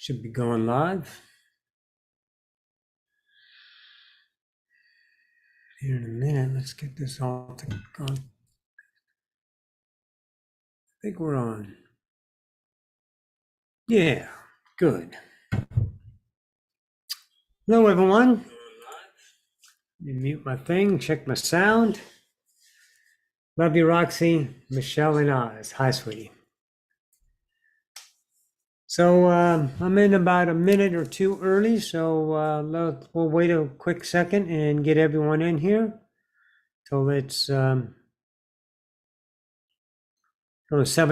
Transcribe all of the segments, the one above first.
Should be going live here in a minute. Let's get this all on. I think we're on. Yeah, good. Hello, everyone. Let me mute my thing, check my sound. Love you, Roxy, Michelle, and Oz. Hi, sweetie. So I'm in about a minute or two early, so we'll wait a quick second and get everyone in here till it's 7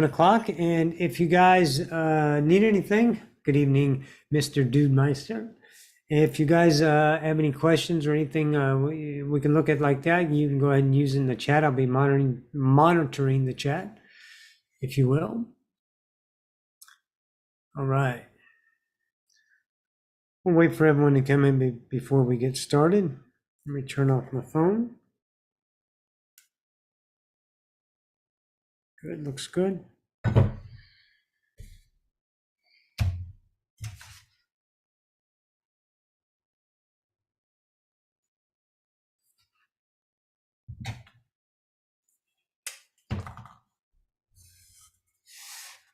o'clock. And if you guys need anything, good evening, Mr. Dude Meister. If you guys have any questions or anything we can look at like that, you can go ahead and use in the chat. I'll be monitoring the chat, if you will. All right. We'll wait for everyone to come in before we get started. Let me turn off my phone. Good, looks good.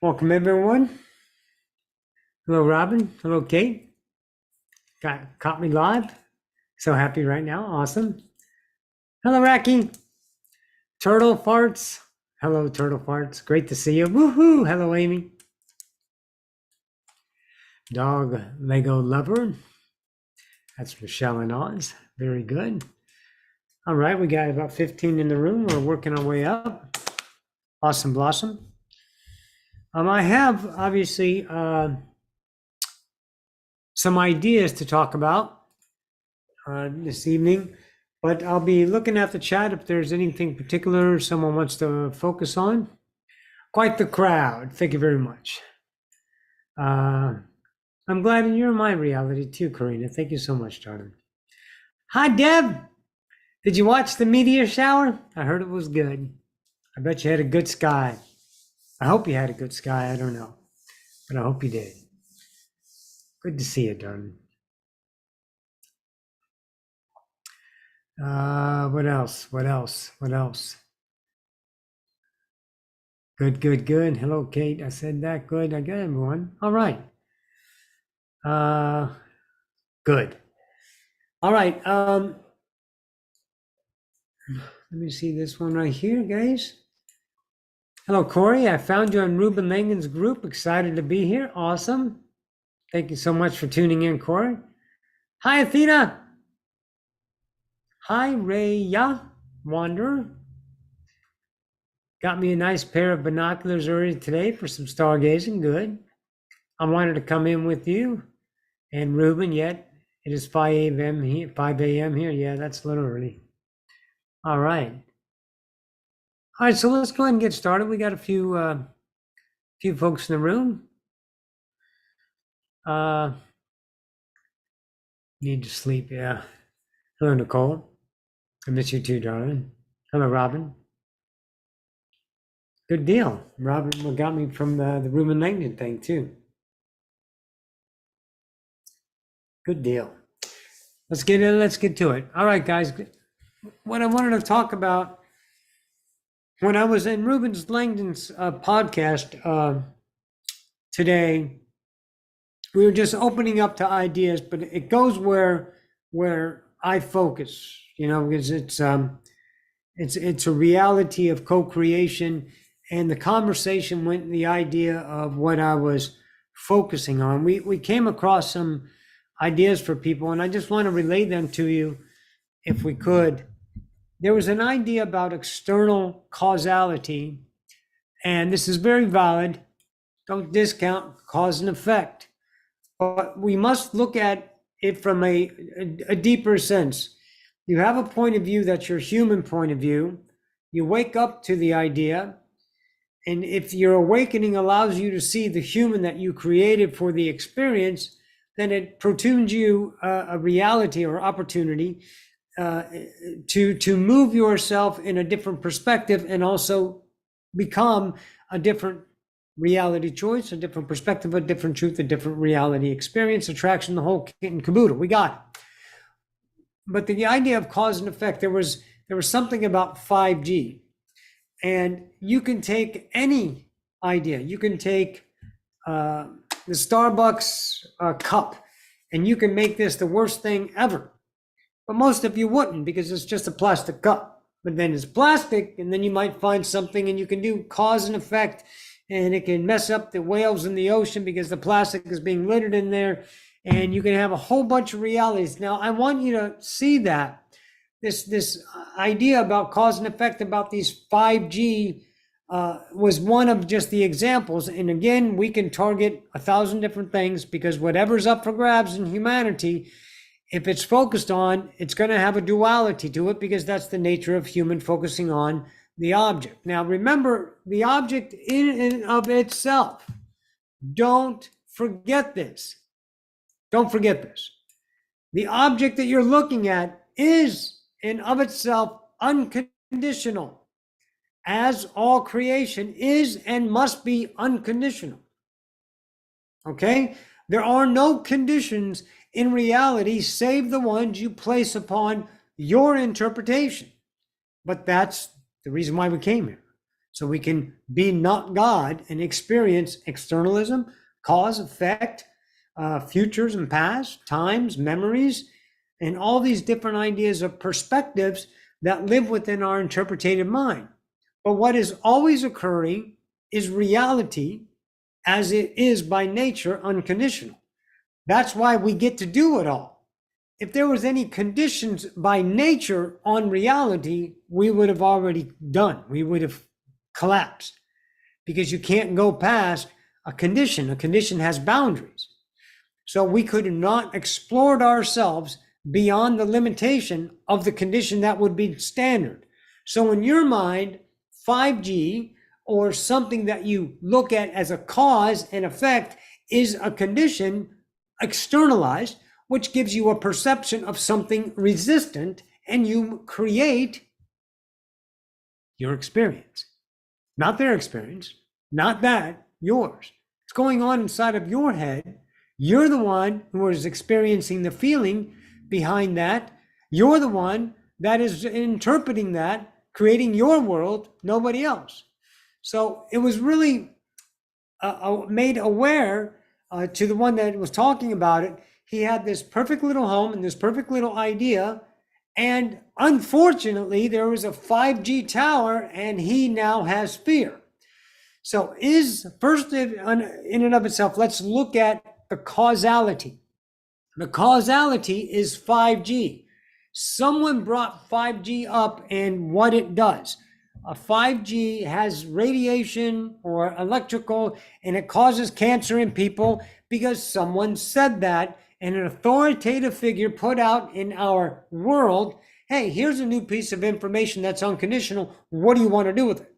Welcome, everyone. Hello, Robin. Hello, Kate. Caught me live. So happy right now. Awesome. Hello, Racky. Turtle Farts. Hello, Turtle Farts. Great to see you. Woohoo. Hello, Amy. Dog Lego Lover. That's Michelle and Oz. Very good. All right, we got about 15 in the room. We're working our way up. Awesome Blossom. I have obviously some ideas to talk about this evening, but I'll be looking at the chat if there's anything particular someone wants to focus on. Quite the crowd. Thank you very much. I'm glad you're in my reality too, Karina. Thank you so much, darling. Hi, Deb. Did you watch the meteor shower? I heard it was good. I bet you had a good sky. I hope you had a good sky. I don't know, but I hope you did. Good to see you, darling. What else? Good. Hello, Kate. I said that. Good. I got everyone. All right. Good. All right. Let me see this one right here, guys. Hello, Corey. I found you on Ruben Langen's group. Excited to be here. Awesome. Thank you so much for tuning in, Corey. Hi, Athena. Hi, Raya Wanderer. Got me a nice pair of binoculars earlier today for some stargazing. Good. I wanted to come in with you and Ruben, yet it is 5 a.m. here. Yeah, that's a little early. All right. All right, so let's go ahead and get started. We got a few folks in the room. Need to sleep, yeah. Hello, Nicole. I miss you too, darling. Hello, Robin. Good deal. Robin got me from the Ruben Langdon thing too. Good deal. Let's get to it. All right, guys. What I wanted to talk about when I was in Ruben Langdon's podcast today, we were just opening up to ideas, but it goes where I focus, because it's a reality of co-creation, and the conversation went in the idea of what I was focusing on. We came across some ideas for people, and I just want to relay them to you if we could. There was an idea about external causality, and this is very valid. Don't discount cause and effect. But we must look at it from a deeper sense. You have a point of view that's your human point of view. You wake up to the idea, and if your awakening allows you to see the human that you created for the experience, then it protrudes you a reality or opportunity to move yourself in a different perspective and also become a different reality choice, a different perspective, a different truth, a different reality experience, attraction, the whole kit and caboodle. We got it. But the idea of cause and effect, there was something about 5G. And you can take any idea. You can take the Starbucks cup, and you can make this the worst thing ever. But most of you wouldn't, because it's just a plastic cup. But then it's plastic, and then you might find something, and you can do cause and effect, and it can mess up the whales in the ocean because the plastic is being littered in there, and you can have a whole bunch of realities. Now, I want you to see that this idea about cause and effect, about these 5G, was one of just the examples. And again, we can target 1,000 different things, because whatever's up for grabs in humanity, if it's focused on, it's going to have a duality to it, because that's the nature of human focusing on the object. Now, remember, the object in and of itself, don't forget this. Don't forget this. The object that you're looking at is in of itself unconditional, as all creation is and must be unconditional. Okay? There are no conditions in reality save the ones you place upon your interpretation. But that's the reason why we came here. So we can be not God and experience externalism, cause, effect, futures and past, times, memories, and all these different ideas of perspectives that live within our interpretative mind. But what is always occurring is reality, as it is by nature unconditional. That's why we get to do it all. If there was any conditions by nature on reality, we would have already done. We would have collapsed, because you can't go past a condition. A condition has boundaries. So we could have not explored ourselves beyond the limitation of the condition that would be standard. So in your mind, 5G, or something that you look at as a cause and effect, is a condition externalized, which gives you a perception of something resistant, and you create your experience. Not their experience, not that, yours. It's going on inside of your head. You're the one who is experiencing the feeling behind that. You're the one that is interpreting that, creating your world, nobody else. So it was really made aware to the one that was talking about it. He had this perfect little home and this perfect little idea. And unfortunately, there was a 5G tower, and he now has fear. So first in and of itself, let's look at the causality. The causality is 5G. Someone brought 5G up and what it does. A 5G has radiation or electrical, and it causes cancer in people because someone said that, and an authoritative figure put out in our world, hey, here's a new piece of information that's unconditional. What do you want to do with it?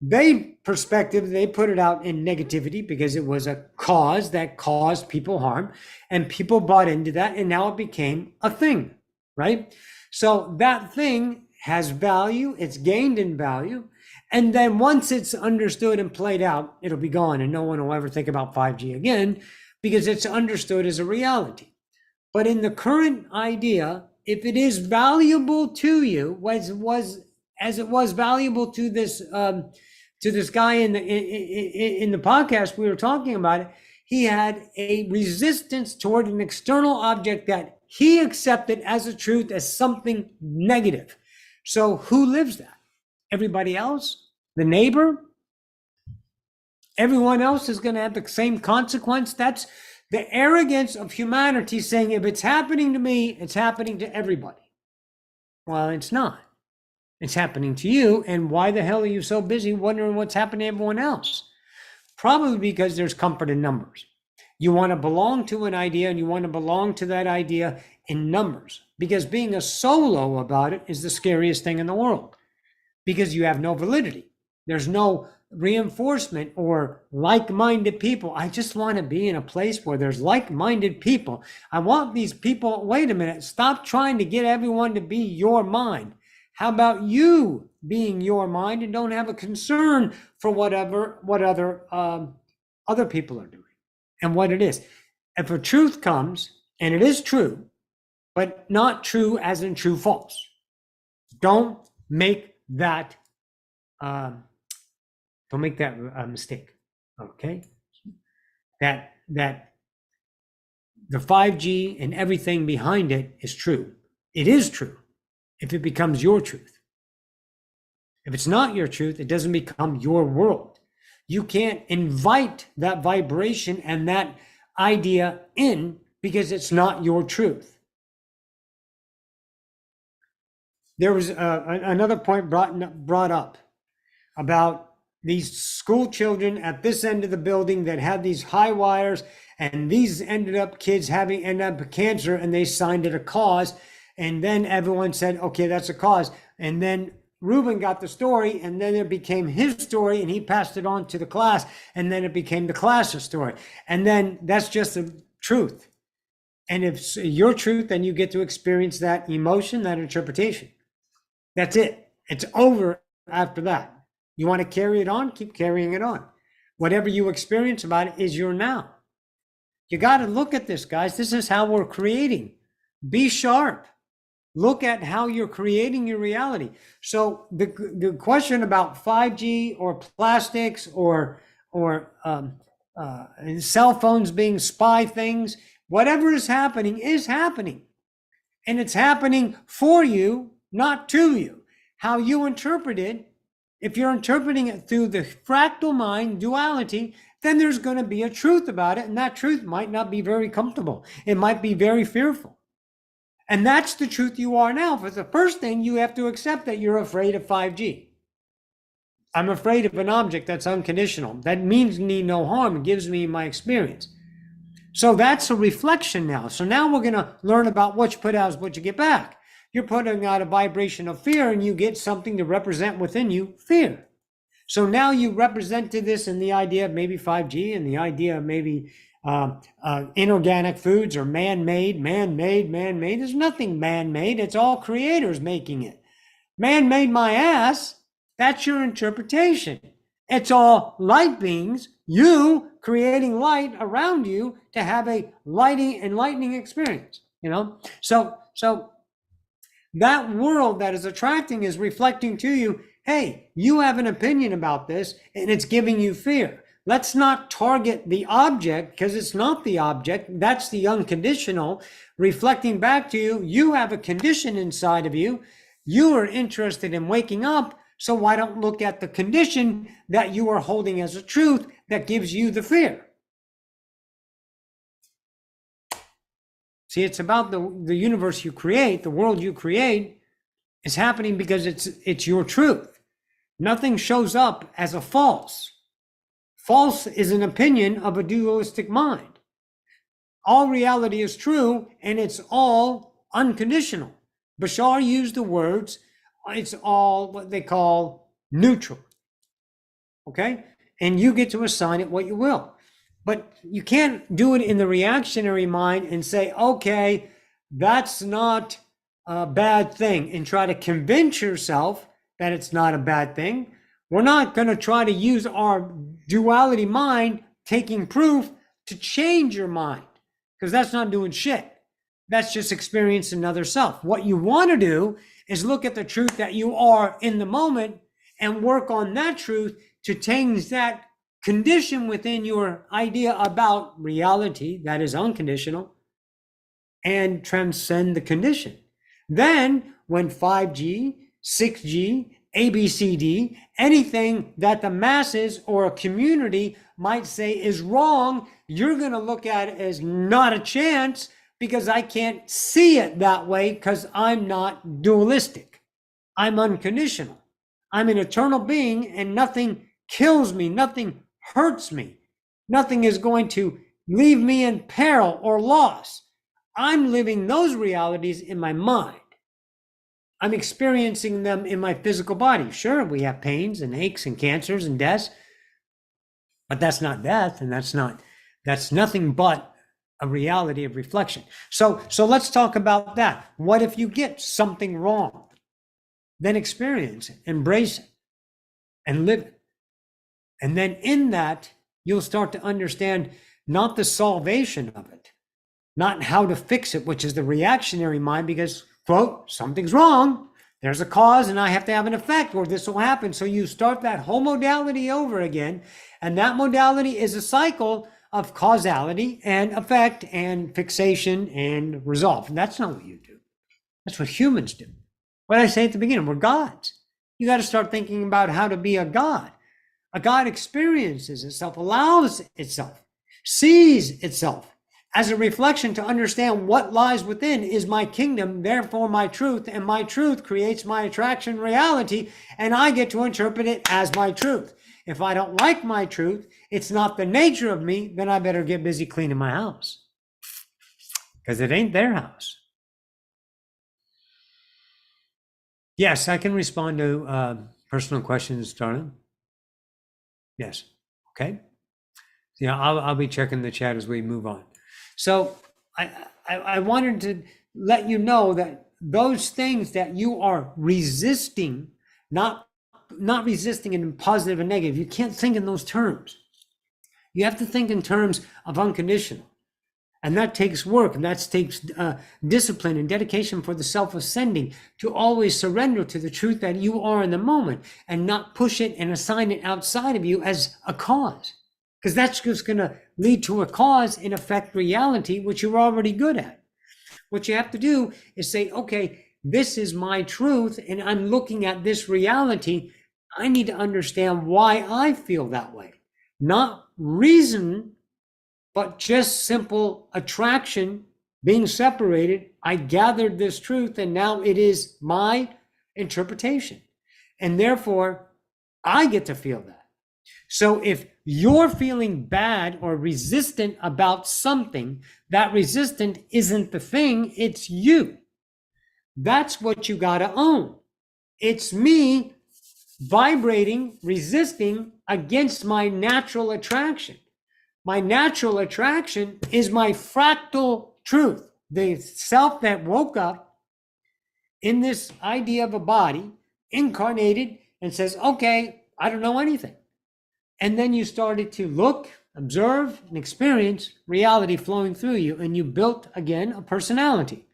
They put it out in negativity because it was a cause that caused people harm, and people bought into that, and now it became a thing, right? So that thing has value, it's gained in value, and then once it's understood and played out, it'll be gone, and no one will ever think about 5G again, because it's understood as a reality. But in the current idea, if it is valuable to you, as it was valuable to this guy in the podcast we were talking about it, he had a resistance toward an external object that he accepted as a truth, as something negative. So who lives that? Everybody else? The neighbor? Everyone else is going to have the same consequence. That's the arrogance of humanity, saying if it's happening to me, it's happening to everybody. Well, it's not. It's happening to you. And why the hell are you so busy wondering what's happening to everyone else? Probably because there's comfort in numbers. You want to belong to an idea, and you want to belong to that idea in numbers, because being a solo about it is the scariest thing in the world, because you have no validity. There's no reinforcement or like-minded people. I just want to be in a place where there's like-minded people. I want these people. Wait a minute. Stop trying to get everyone to be your mind. How about you being your mind and don't have a concern for what other people are doing and what it is? If a truth comes, and it is true, but not true as in true false, don't make that um, mistake. Okay, that the 5G and everything behind it is true. It is true if it becomes your truth. If it's not your truth, it doesn't become your world. You can't invite that vibration and that idea in because it's not your truth. There was another point brought up about these school children at this end of the building that had these high wires, and these ended up with cancer, and they signed it a cause. And then everyone said, okay, that's a cause. And then Ruben got the story, and then it became his story, and he passed it on to the class, and then it became the class's story. And then that's just the truth. And if it's your truth, then you get to experience that emotion, that interpretation. That's it. It's over after that. You want to carry it on? Keep carrying it on. Whatever you experience about it is your now. You got to look at this, guys. This is how we're creating. Be sharp. Look at how you're creating your reality. So the question about 5G or plastics or cell phones being spy things, whatever is happening, and it's happening for you, not to you. How you interpret it, if you're interpreting it through the fractal mind duality, then there's going to be a truth about it, and that truth might not be very comfortable. It might be very fearful. And that's the truth you are now. For the first thing, you have to accept that you're afraid of 5G. I'm afraid of an object that's unconditional. That means me no harm. It gives me my experience. So that's a reflection now. So now we're going to learn about what you put out is what you get back. You're putting out a vibration of fear, and you get something to represent within you fear. So now you represented this in the idea of maybe 5G and the idea of maybe inorganic foods or man-made. There's nothing man-made. It's all creators making it. Man-made my ass. That's your interpretation. It's all light beings, you creating light around you to have a enlightening experience, So that world that is attracting is reflecting to you, hey, you have an opinion about this and it's giving you fear. Let's not target the object because it's not the object. That's the unconditional reflecting back to you. You have a condition inside of you. You are interested in waking up. So why don't look at the condition that you are holding as a truth that gives you the fear? See, it's about the universe you create, the world you create is happening because it's your truth. Nothing shows up as a false. False is an opinion of a dualistic mind. All reality is true, and it's all unconditional. Bashar used the words, it's all what they call neutral. Okay? And you get to assign it what you will. But you can't do it in the reactionary mind and say, okay, that's not a bad thing, and try to convince yourself that it's not a bad thing. We're not going to try to use our duality mind, taking proof, to change your mind, because that's not doing shit. That's just experiencing another self. What you want to do is look at the truth that you are in the moment and work on that truth to change that condition within your idea about reality that is unconditional and transcend the condition. Then when 5G, 6G, ABCD, anything that the masses or a community might say is wrong, you're going to look at it as not a chance because I can't see it that way because I'm not dualistic. I'm unconditional. I'm an eternal being and nothing kills me, nothing hurts me. Nothing is going to leave me in peril or loss. I'm living those realities in my mind. I'm experiencing them in my physical body. Sure, we have pains and aches and cancers and deaths, but that's not death, and that's nothing but a reality of reflection. So let's talk about that. What if you get something wrong? then experience it, embrace it, and live it. And then in that, you'll start to understand not the salvation of it, not how to fix it, which is the reactionary mind, because, quote, something's wrong. There's a cause and I have to have an effect or this will happen. So you start that whole modality over again. And that modality is a cycle of causality and effect and fixation and resolve. And that's not what you do. That's what humans do. What I say at the beginning, we're gods. You got to start thinking about how to be a god. A god experiences itself, allows itself, sees itself as a reflection to understand what lies within is my kingdom, therefore my truth, and my truth creates my attraction reality, and I get to interpret it as my truth. If I don't like my truth, it's not the nature of me, then I better get busy cleaning my house, because it ain't their house. Yes, I can respond to personal questions, darling. Yes. Okay. Yeah, I'll be checking the chat as we move on. So I wanted to let you know that those things that you are resisting, not resisting in positive and negative, you can't think in those terms. You have to think in terms of unconditional. And that takes work, and that takes discipline and dedication for the self-ascending to always surrender to the truth that you are in the moment and not push it and assign it outside of you as a cause. Because that's just going to lead to a cause and affect reality, which you're already good at. What you have to do is say, okay, this is my truth, and I'm looking at this reality. I need to understand why I feel that way. Not reason, but just simple attraction, being separated. I gathered this truth, and now it is my interpretation. And therefore, I get to feel that. So if you're feeling bad or resistant about something, that resistant isn't the thing, it's you. That's what you got to own. It's me vibrating, resisting against my natural attraction. My natural attraction is my fractal truth, the self that woke up in this idea of a body, incarnated, and says, okay, I don't know anything. And then you started to look, observe, and experience reality flowing through you, and you built, again, a personality.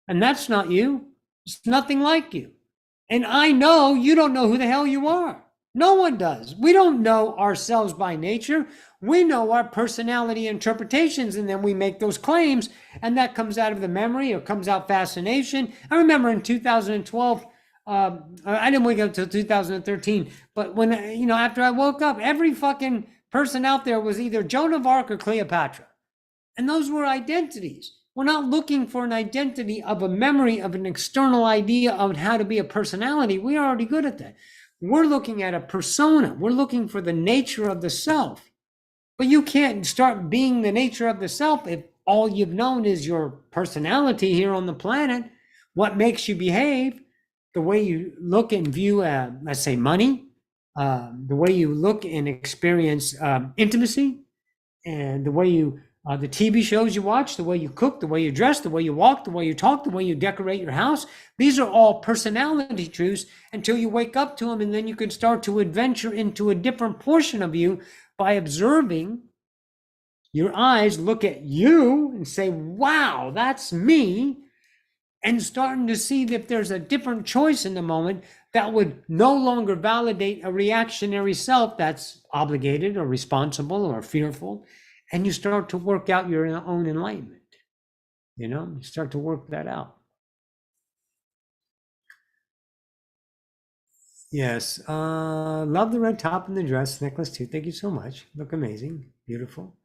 And that's not you. It's nothing like you. And I know you don't know who the hell you are. No one does. We don't know ourselves by nature. We know our personality interpretations, and then we make those claims, and that comes out of the memory or comes out fascination. I remember in 2012, I didn't wake up until 2013, but when, after I woke up, every fucking person out there was either Joan of Arc or Cleopatra. And those were identities. We're not looking for an identity of a memory of an external idea of how to be a personality. We're already good at that. We're looking at a persona. We're looking for the nature of the self. But you can't start being the nature of the self if all you've known is your personality here on the planet, what makes you behave, the way you look and view, let's say, money, the way you look and experience intimacy, and the way you, the TV shows you watch, the way you cook, the way you dress, the way you walk, the way you talk, the way you decorate your house. These are all personality truths until you wake up to them, and then you can start to adventure into a different portion of you by observing. Your eyes look at you and say, wow, that's me. And starting to see that there's a different choice in the moment that would no longer validate a reactionary self that's obligated or responsible or fearful. And you start to work out your own enlightenment. You start to work that out. Yes. Love the red top and the dress necklace too. Thank you so much. Look amazing. Beautiful.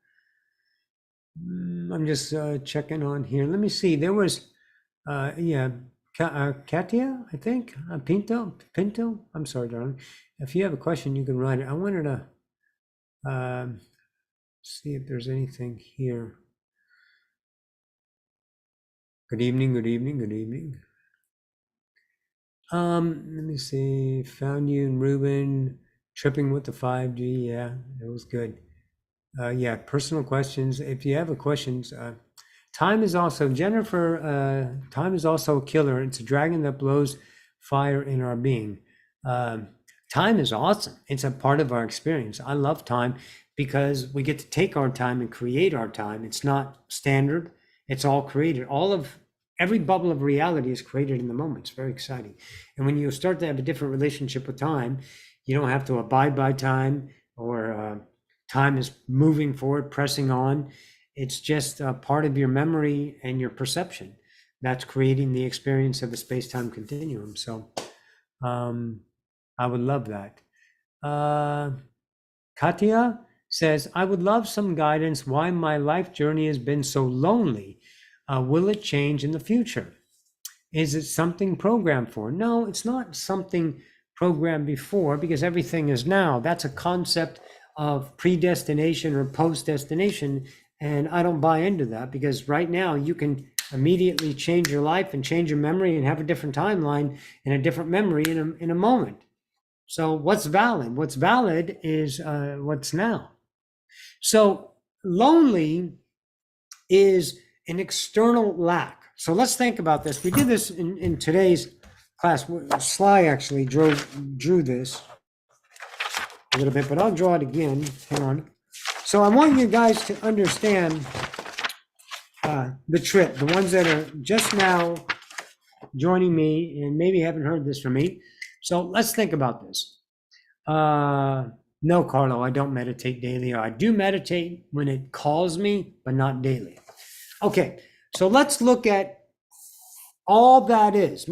I'm just checking on here. Let me see. There was, Katia, I think. Pinto. I'm sorry, darling. If you have a question, you can write it. I wanted to see if there's anything here. Good evening. Let me see. Found you and Ruben tripping with the 5G. Yeah, it was good. Personal questions. If you have a questions, time is also, Jennifer, time is also a killer. It's a dragon that blows fire in our being. Time is awesome. It's a part of our experience. I love time because we get to take our time and create our time. It's not standard. It's all created. Every bubble of reality is created in the moment. It's very exciting. And when you start to have a different relationship with time, you don't have to abide by time, or time is moving forward, pressing on. It's just a part of your memory and your perception that's creating the experience of the space-time continuum. So I would love that. Katya says, I would love some guidance why my life journey has been so lonely. Will it change in the future? Is it something programmed for? No, it's not something programmed before, because everything is now. That's a concept of predestination or post-destination, and I don't buy into that, because right now you can immediately change your life and change your memory and have a different timeline and a different memory in a moment. So what's valid? What's valid is what's now. So lonely is an external lack. So let's think about this. We did this in today's class. Sly actually drew this a little bit, but I'll draw it again. Hang on. So I want you guys to understand the trip. The ones that are just now joining me and maybe haven't heard this from me. So let's think about this. No, Carlo, I don't meditate daily. Or I do meditate when it calls me, but not daily. Okay, so let's look at all that is.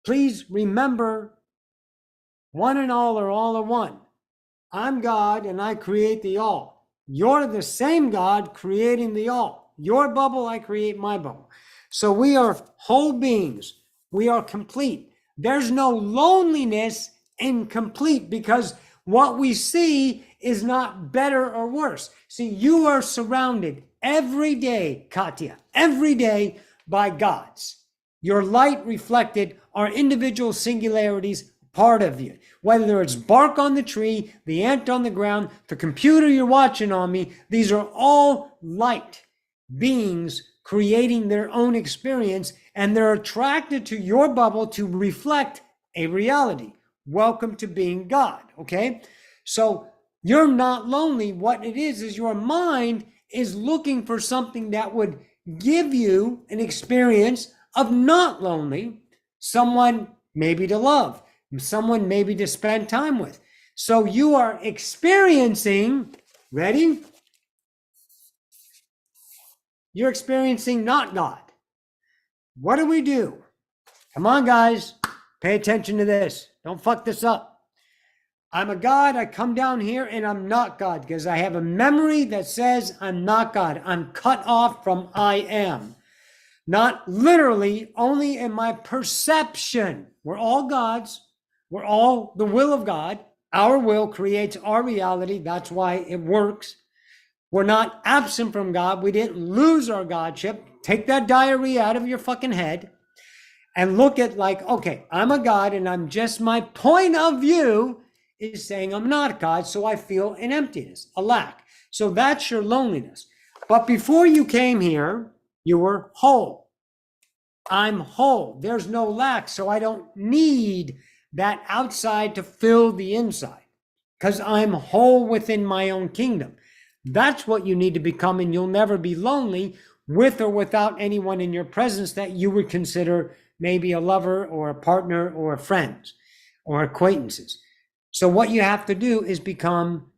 Please remember, one and all are all are one. I'm God and I create the all. You're the same God creating the all. Your bubble, I create my bubble. So we are whole beings. We are complete. There's no loneliness in complete, because what we see is not better or worse. See, you are surrounded every day, Katya, every day by gods. Your light reflected are individual singularities, part of you. Whether it's bark on the tree, the ant on the ground, the computer you're watching on me, these are all light beings creating their own experience, and they're attracted to your bubble to reflect a reality. Welcome to being God, okay? So you're not lonely. What it is your mind is looking for something that would give you an experience of not lonely, someone maybe to love, someone maybe to spend time with. So you are experiencing, ready? You're experiencing not God. What do? Come on, guys. Pay attention to this. Don't fuck this up. I'm a God. I come down here and I'm not God because I have a memory that says I'm not God. I'm cut off from I am. Not literally, only in my perception. We're all gods. We're all the will of God. Our will creates our reality. That's why it works. We're not absent from God. We didn't lose our godship. Take that diarrhea out of your fucking head and look at like, okay, I'm a God and I'm just, my point of view is saying I'm not God, so I feel an emptiness, a lack. So that's your loneliness. But before you came here, you were whole. I'm whole. There's no lack, so I don't need that outside to fill the inside because I'm whole within my own kingdom. That's what you need to become, and you'll never be lonely with or without anyone in your presence that you would consider maybe a lover or a partner or a friend or acquaintances. So what you have to do is become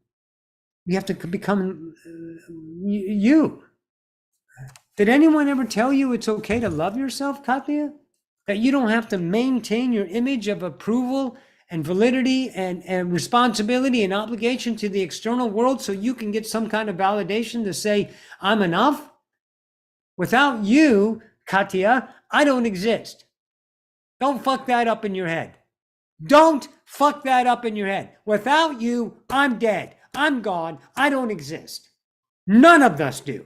you. Did anyone ever tell you it's okay to love yourself, Katya? That you don't have to maintain your image of approval and validity and responsibility and obligation to the external world so you can get some kind of validation to say, I'm enough? Without you, Katya, I don't exist. Don't fuck that up in your head. Don't fuck that up in your head. Without you, I'm dead. I'm gone. I don't exist. None of us do.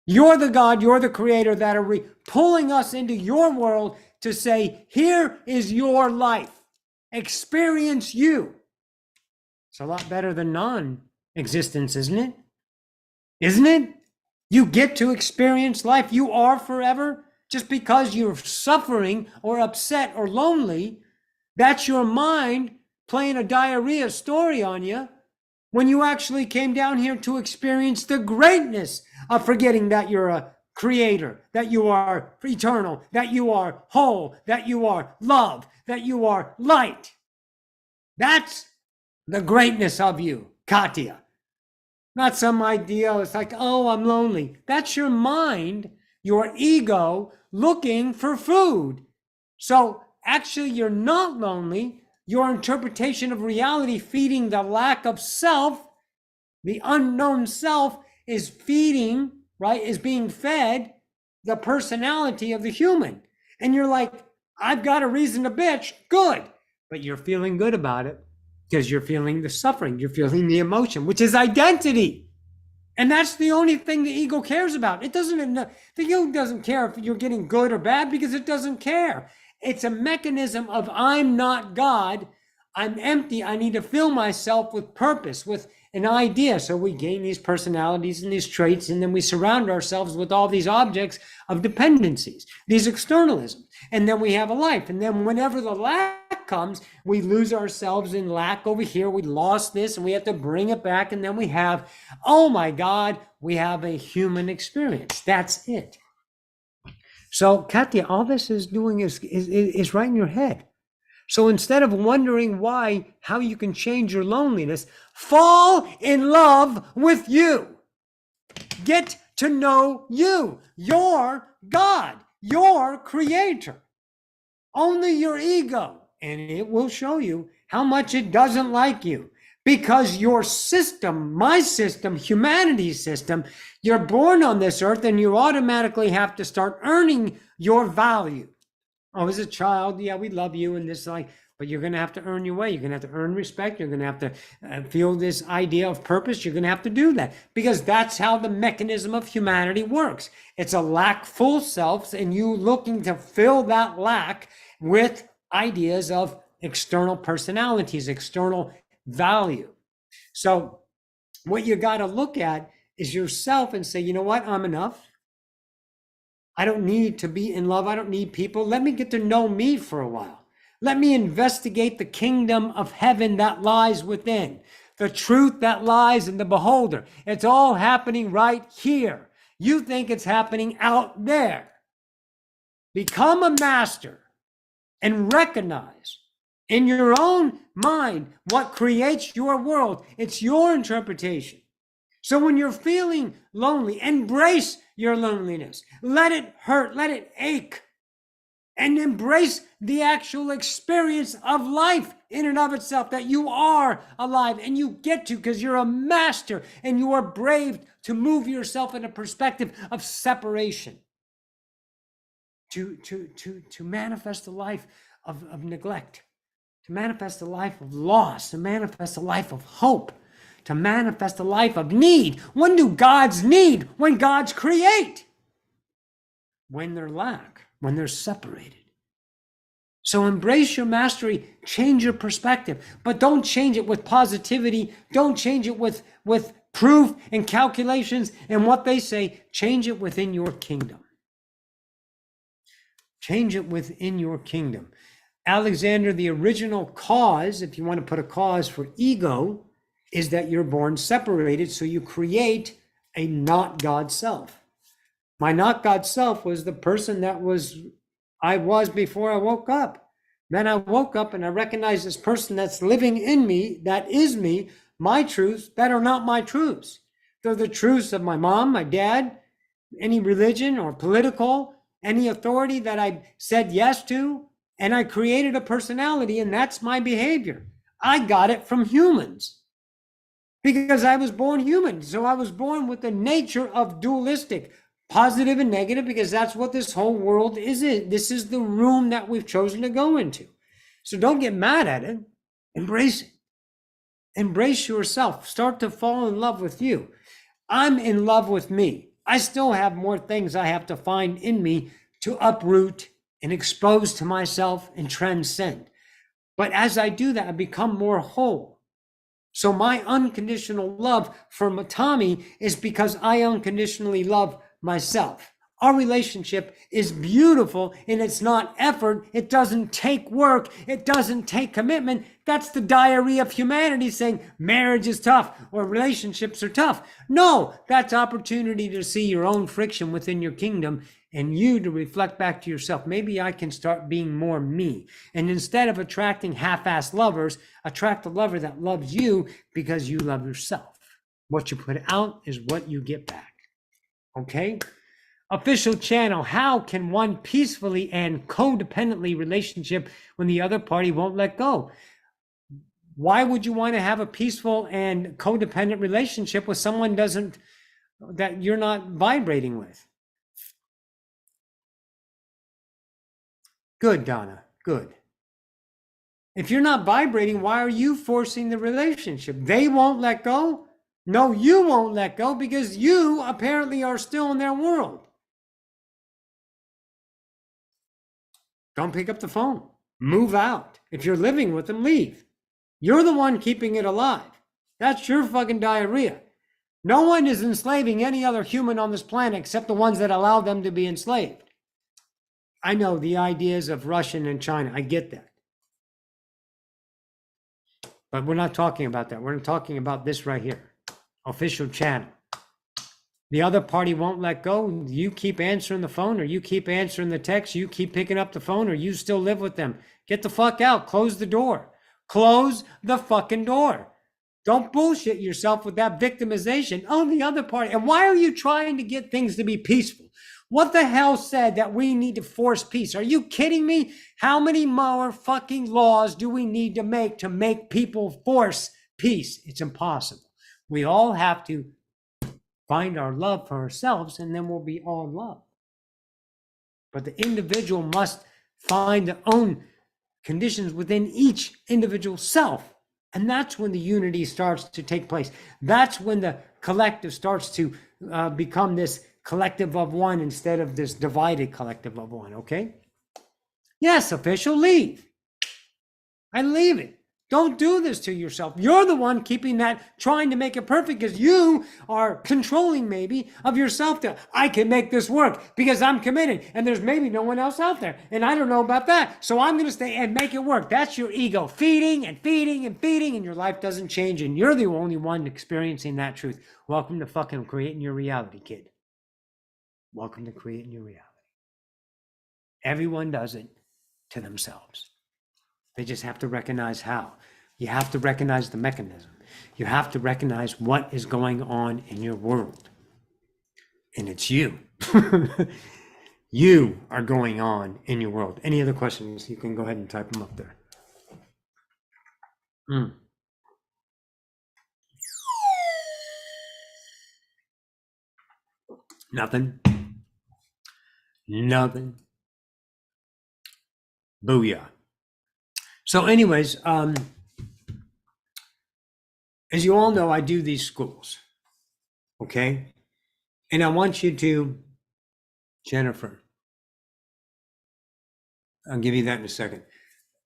You're the God, you're the creator that are pulling us into your world to say, here is your life. Experience you. It's a lot better than non-existence, isn't it? Isn't it? You get to experience life. You are forever. Just because you're suffering or upset or lonely, that's your mind playing a diarrhea story on you, when you actually came down here to experience the greatness of forgetting that you're a creator, that you are eternal, that you are whole, that you are love, that you are light. That's the greatness of you, Katya. Not some idea. It's like, oh, I'm lonely. That's your mind, your ego looking for food. So actually, you're not lonely. Your interpretation of reality feeding the lack of self, the unknown self, is feeding, right, is being fed the personality of the human. And you're like, I've got a reason to bitch. Good. But you're feeling good about it because you're feeling the suffering. You're feeling the emotion, which is identity. And that's the only thing the ego cares about. It doesn't, the ego doesn't care if you're getting good or bad because it doesn't care. It's a mechanism of I'm not God. I'm empty. I need to fill myself with purpose, with an idea. So we gain these personalities and these traits, and then we surround ourselves with all these objects of dependencies, these externalisms. And then we have a life. And then whenever the lack comes, we lose ourselves in lack over here. We lost this and we have to bring it back. And then we have, oh my God, we have a human experience. That's it. So, Katya, all this is doing is right in your head. So instead of wondering how you can change your loneliness, fall in love with you. Get to know you, your God, your creator. Only your ego, and it will show you how much it doesn't like you. Because your system, my system, humanity's system, you're born on this earth and you automatically have to start earning your value. Oh, as a child, yeah, we love you and this, like, but you're going to have to earn your way. You're going to have to earn respect. You're going to have to feel this idea of purpose. You're going to have to do that because that's how the mechanism of humanity works. It's a lackful self, and you looking to fill that lack with ideas of external personalities, external value. So what you got to look at is yourself and say, you know what? I'm enough. I don't need to be in love. I don't need people. Let me get to know me for a while. Let me investigate the kingdom of heaven that lies within, the truth that lies in the beholder. It's all happening right here. You think it's happening out there. Become a master and recognize in your own mind what creates your world. It's your interpretation. So when you're feeling lonely, embrace your loneliness. Let it hurt, let it ache, and embrace the actual experience of life in and of itself, that you are alive and you get to, because you're a master and you are brave to move yourself in a perspective of separation, to manifest the life of neglect, to manifest the life of loss, to manifest a life of hope, to manifest a life of need. When do gods need? When gods create. When they're lack, when they're separated. So embrace your mastery, change your perspective, but don't change it with positivity. Don't change it with proof and calculations and what they say. Change it within your kingdom. Change it within your kingdom. Alexander, the original cause, if you want to put a cause for ego, is that you're born separated, so you create a not God self. My not God self was the person I was before I woke up. Then I woke up and I recognized this person that's living in me, that is me, my truths that are not my truths. They're the truths of my mom, my dad, any religion or political, any authority that I said yes to, and I created a personality, and that's my behavior. I got it from humans because I was born human. So I was born with the nature of dualistic, positive and negative, because that's what this whole world is. This is the room that we've chosen to go into. So don't get mad at it. Embrace it. Embrace yourself. Start to fall in love with you. I'm in love with me. I still have more things I have to find in me to uproot and expose to myself and transcend. But as I do that, I become more whole. So my unconditional love for Tommy is because I unconditionally love myself. Our relationship is beautiful and it's not effort. It doesn't take work. It doesn't take commitment. That's the diarrhea of humanity saying marriage is tough or relationships are tough. No, that's opportunity to see your own friction within your kingdom and you to reflect back to yourself. Maybe I can start being more me. And instead of attracting half-assed lovers, attract a lover that loves you because you love yourself. What you put out is what you get back. Okay? Official channel, how can one peacefully and codependently relationship when the other party won't let go? Why would you want to have a peaceful and codependent relationship with someone that you're not vibrating with? Good, Donna, good. If you're not vibrating, why are you forcing the relationship? They won't let go? No, you won't let go because you apparently are still in their world. Don't pick up the phone. Move out. If you're living with them, leave. You're the one keeping it alive. That's your fucking diarrhea. No one is enslaving any other human on this planet except the ones that allow them to be enslaved. I know the ideas of Russian and China. I get that. But we're not talking about that. We're talking about this right here. Official channel. The other party won't let go. You keep answering the phone or you keep answering the text. You keep picking up the phone or you still live with them. Get the fuck out. Close the door. Close the fucking door. Don't bullshit yourself with that victimization. Oh, the other party. And why are you trying to get things to be peaceful? What the hell said that we need to force peace? Are you kidding me? How many more fucking laws do we need to make people force peace? It's impossible. We all have to find our love for ourselves, and then we'll be all love. But the individual must find their own conditions within each individual self. And that's when the unity starts to take place. That's when the collective starts to become this collective of one instead of this divided collective of one, okay? Yes, official, leave. I leave it. Don't do this to yourself. You're the one keeping that, trying to make it perfect because you are controlling maybe of yourself to, I can make this work because I'm committed and there's maybe no one else out there and I don't know about that. So I'm going to stay and make it work. That's your ego feeding and feeding and feeding and your life doesn't change and you're the only one experiencing that truth. Welcome to fucking creating your reality, kid. Welcome to creating your reality. Everyone does it to themselves. They just have to recognize how. You have to recognize the mechanism. You have to recognize what is going on in your world. And it's you. You are going on in your world. Any other questions? You can go ahead and type them up there. Nothing. Nothing. Booyah. So anyways, as you all know, I do these schools, okay? And I want you to, Jennifer, I'll give you that in a second.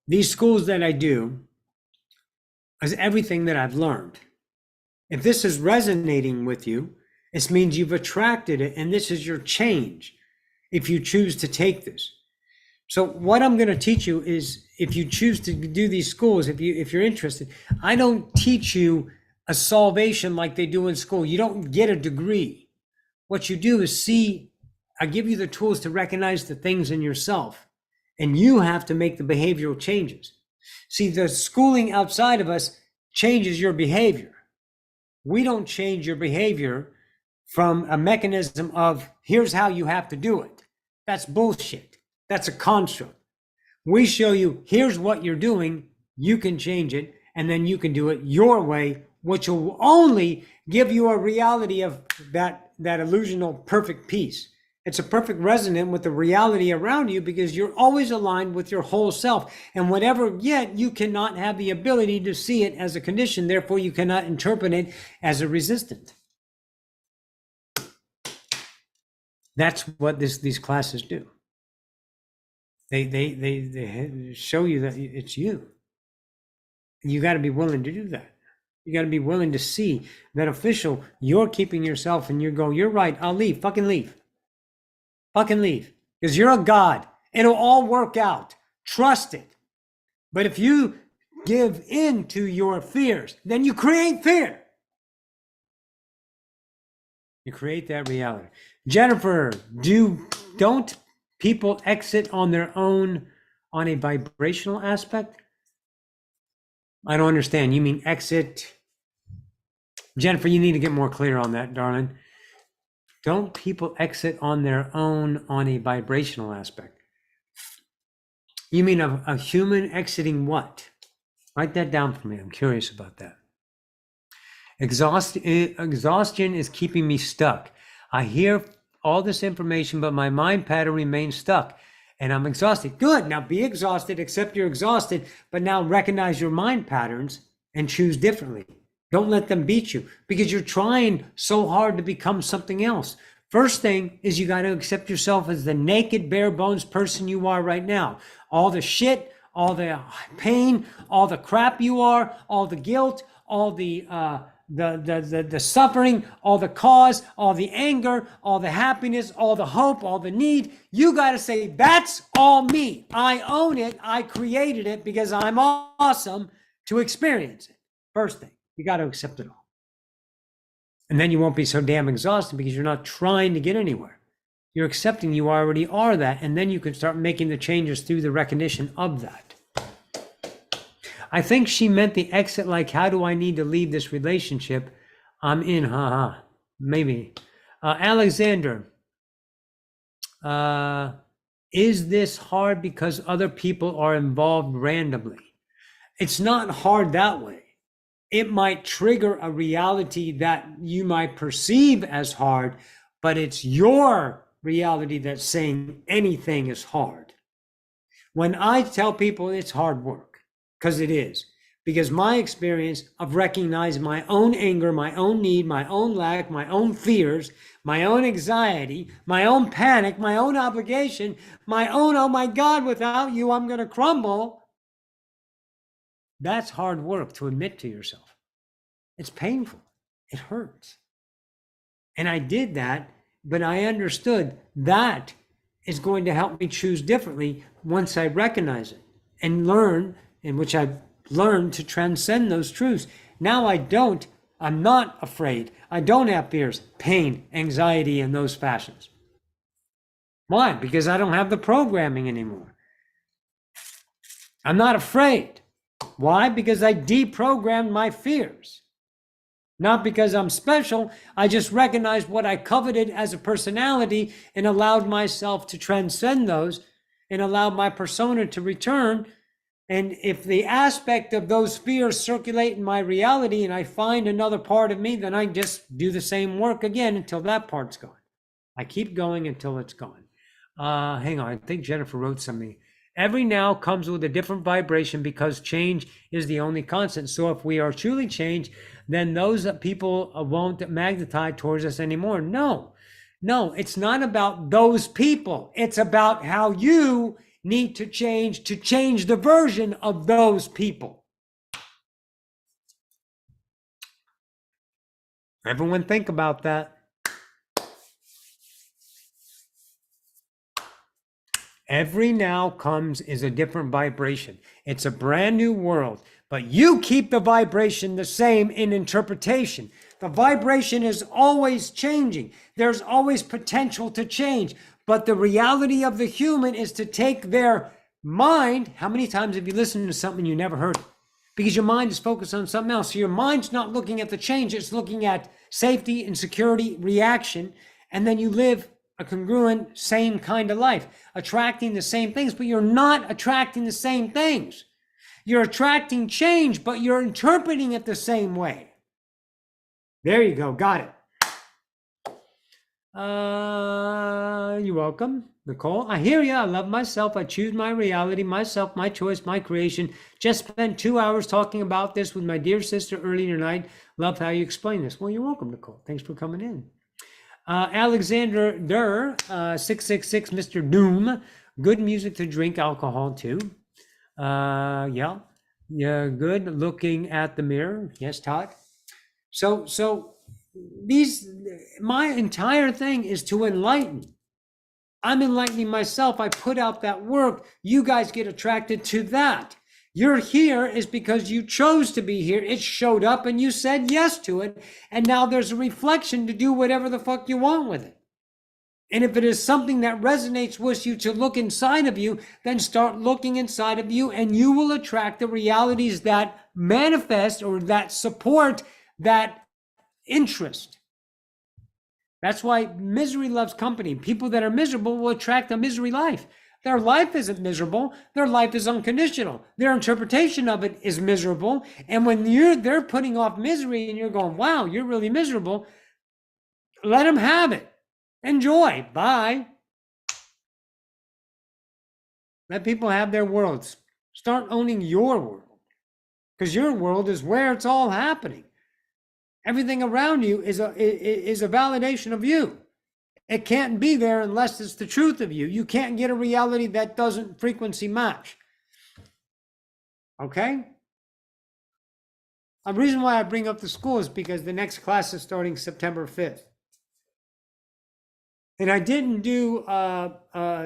These schools that I do is everything that I've learned. If this is resonating with you, this means you've attracted it and this is your change if you choose to take this. So what I'm going to teach you is if you choose to do these schools, if you're interested, I don't teach you a salvation like they do in school. You don't get a degree. What you do is see, I give you the tools to recognize the things in yourself, and you have to make the behavioral changes. See, the schooling outside of us changes your behavior. We don't change your behavior from a mechanism of here's how you have to do it. That's bullshit. That's a construct. We show you, here's what you're doing, you can change it, and then you can do it your way, which will only give you a reality of that illusional perfect peace. It's a perfect resonance with the reality around you because you're always aligned with your whole self. And whatever, yet you cannot have the ability to see it as a condition, therefore you cannot interpret it as a resistant. That's what these classes do. They show you that it's you. You got to be willing to do that. You got to be willing to see that official, you're keeping yourself and you go, you're right, I'll leave, fucking leave. fucking leave. Because you're a God. It'll all work out. Trust it. But if you give in to your fears, then you create fear. You create that reality. Jennifer, don't people exit on their own on a vibrational aspect? I don't understand. You mean exit? Jennifer, you need to get more clear on that, darling. Don't people exit on their own on a vibrational aspect? You mean a human exiting what? Write that down for me. I'm curious about that. Exhaustion is keeping me stuck. I hear all this information, but my mind pattern remains stuck and I'm exhausted. Good. Now be exhausted, accept you're exhausted, but now recognize your mind patterns and choose differently. Don't let them beat you because you're trying so hard to become something else. First thing is you got to accept yourself as the naked, bare bones person you are right now. All the shit, all the pain, all the crap you are, all the guilt, all the suffering, all the cause, all the anger, all the happiness, all the hope, all the need. You got to say, that's all me. I own it. I created it because I'm awesome to experience it. First thing, you got to accept it all. And then you won't be so damn exhausted because you're not trying to get anywhere. You're accepting you already are that. And then you can start making the changes through the recognition of that. I think she meant the exit like, how do I need to leave this relationship? I'm in, haha. Maybe. Alexander, is this hard because other people are involved randomly? It's not hard that way. It might trigger a reality that you might perceive as hard, but it's your reality that's saying anything is hard. When I tell people it's hard work, because it is, because my experience of recognizing my own anger, my own need, my own lack, my own fears, my own anxiety, my own panic, my own obligation, my own, oh my God, without you, I'm going to crumble. That's hard work to admit to yourself. It's painful. It hurts. And I did that, but I understood that is going to help me choose differently once I recognize it and learn, in which I've learned to transcend those truths. Now I'm not afraid. I don't have fears, pain, anxiety in those fashions. Why? Because I don't have the programming anymore. I'm not afraid. Why? Because I deprogrammed my fears. Not because I'm special. I just recognized what I coveted as a personality and allowed myself to transcend those and allowed my persona to return. And if the aspect of those fears circulate in my reality and I find another part of me, then I just do the same work again until that part's gone. I keep going until it's gone. Hang on, I think Jennifer wrote something. Every now comes with a different vibration because change is the only constant. So if we are truly changed, then those people won't magnetize towards us anymore. No, it's not about those people. It's about how you need to change the version of those people. Everyone think about that. Every now comes is a different vibration. It's a brand new world, but you keep the vibration the same in interpretation. The vibration is always changing. There's always potential to change, but the reality of the human is to take their mind. How many times have you listened to something you never heard? Because your mind is focused on something else. So your mind's not looking at the change. It's looking at safety and security, reaction, and then you live a congruent, same kind of life, attracting the same things, but you're not attracting the same things. You're attracting change, but you're interpreting it the same way. There you go. Got it. You're welcome, Nicole. I hear you. I love myself. I choose my reality, myself, my choice, my creation. Just spent 2 hours talking about this with my dear sister earlier tonight. Love how you explain this. Well, you're welcome, Nicole. Thanks for coming in. Alexander Durr, 666, Mr. Doom. Good music to drink alcohol too. Yeah, good looking at the mirror. Yes, Todd. So my entire thing is to enlighten. I'm enlightening myself. I put out that work. You guys get attracted to that. You're here is because you chose to be here. It showed up and you said yes to it. And now there's a reflection to do whatever the fuck you want with it. And if it is something that resonates with you to look inside of you, then start looking inside of you and you will attract the realities that manifest or that support that interest. That's why misery loves company. People that are miserable will attract a misery life. Their life isn't miserable. Their life is unconditional. Their interpretation of it is miserable. And when they're putting off misery and you're going, wow, you're really miserable, let them have it. Enjoy. Bye. Let people have their worlds. Start owning your world. Because your world is where it's all happening. Everything around you is a validation of you. It can't be there unless it's the truth of you. You can't get a reality that doesn't frequency match. Okay? The reason why I bring up the school is because the next class is starting September 5th. And I didn't do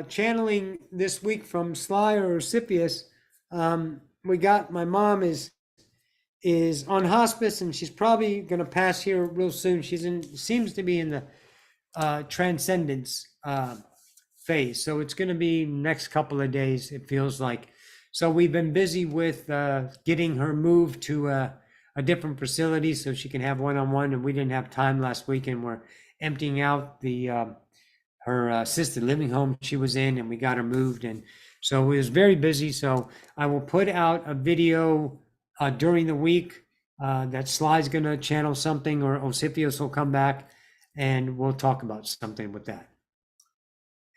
channeling this week from Sly or Scipius. My mom is on hospice and she's probably going to pass here real soon. Seems to be in the transcendence phase. So it's going to be next couple of days, it feels like. So we've been busy with getting her moved to a different facility so she can have one-on-one. And we didn't have time last week and we're emptying out her assisted living home she was in, and we got her moved. And so it was very busy. So I will put out a video during the week that Sly's going to channel something, or Osipios will come back and we'll talk about something with that.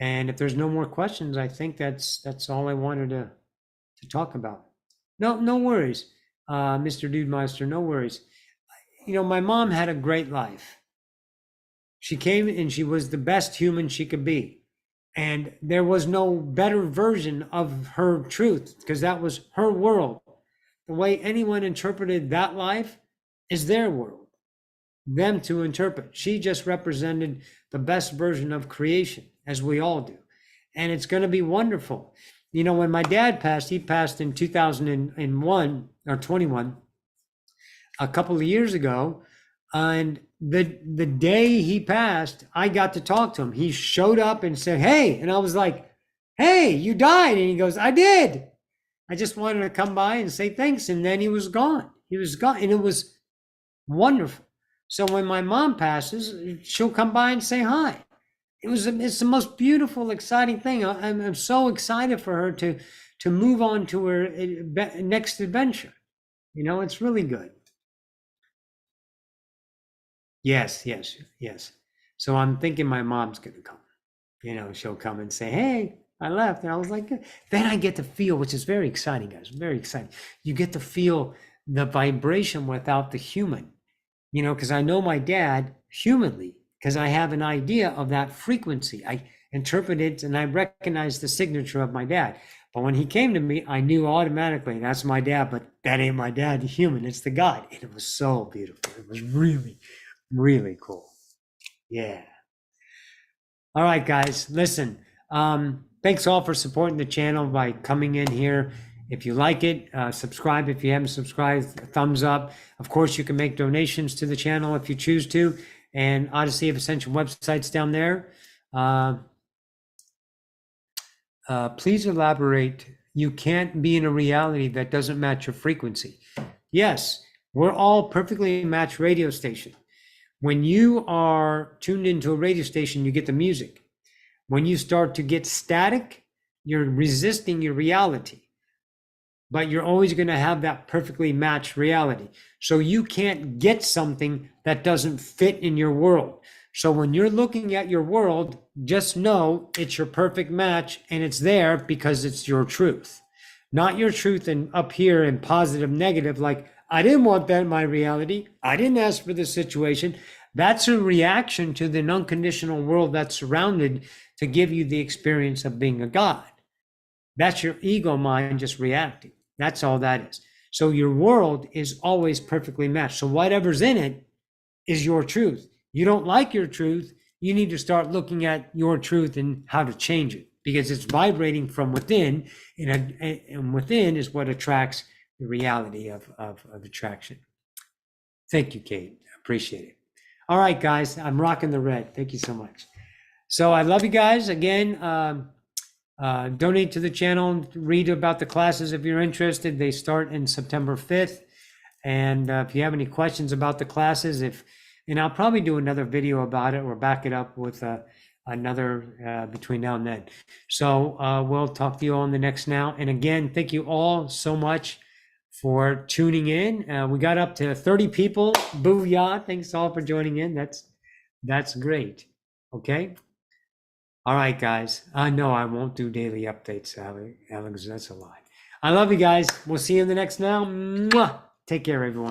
And if there's no more questions, I think that's all I wanted to talk about. No worries, Mr. Dudemeister, no worries. You know, my mom had a great life. She came and she was the best human she could be. And there was no better version of her truth because that was her world. The way anyone interpreted that life is their world, them to interpret. She just represented the best version of creation, as we all do. And it's going to be wonderful. You know, when my dad passed, he passed in 2001 or 21, a couple of years ago. And the day he passed, I got to talk to him. He showed up and said, hey, and I was like, hey, you died. And he goes, I did. I just wanted to come by and say thanks. And then he was gone. He was gone. And it was wonderful. So when my mom passes, she'll come by and say hi. It's the most beautiful, exciting thing. I'm so excited for her to move on to her next adventure. You know, it's really good. Yes. So I'm thinking my mom's going to come. You know, she'll come and say, hey, I left. And I was like, then I get to feel, which is very exciting, guys, very exciting. You get to feel the vibration without the human, you know, because I know my dad humanly, because I have an idea of that frequency. I interpret it and I recognize the signature of my dad. But when he came to me, I knew automatically that's my dad, but that ain't my dad, the human, it's the God. And it was so beautiful. It was really, really cool. Yeah. All right, guys, listen, thanks all for supporting the channel by coming in here. If you like it, subscribe. If you haven't subscribed, thumbs up. Of course, you can make donations to the channel if you choose to. And Odyssey of Ascension website's down there. Please elaborate. You can't be in a reality that doesn't match your frequency. Yes, we're all perfectly matched radio station. When you are tuned into a radio station, you get the music. When you start to get static, you're resisting your reality. But you're always going to have that perfectly matched reality. So you can't get something that doesn't fit in your world. So when you're looking at your world, just know it's your perfect match and it's there because it's your truth. Not your truth and up here in positive, negative, like, I didn't want that in my reality. I didn't ask for this situation. That's a reaction to the unconditional world that's surrounded to give you the experience of being a God. That's your ego mind just reacting. That's all that is. So your world is always perfectly matched. So whatever's in it is your truth. You don't like your truth, you need to start looking at your truth and how to change it, because it's vibrating from within, and within is what attracts the reality of attraction. Thank you, Kate. Appreciate it. All right, guys, I'm rocking the red. Thank you so much. So I love you guys. Again, donate to the channel, read about the classes if you're interested. They start in September 5th. And if you have any questions about the classes, and I'll probably do another video about it or back it up with another between now and then. So we'll talk to you all in the next now. And again, thank you all so much for tuning in. We got up to 30 people. Booyah. Thanks all for joining in. That's great. Okay. All right, guys. No, I won't do daily updates, Alex. That's a lie. I love you guys. We'll see you in the next now. Mwah! Take care, everyone.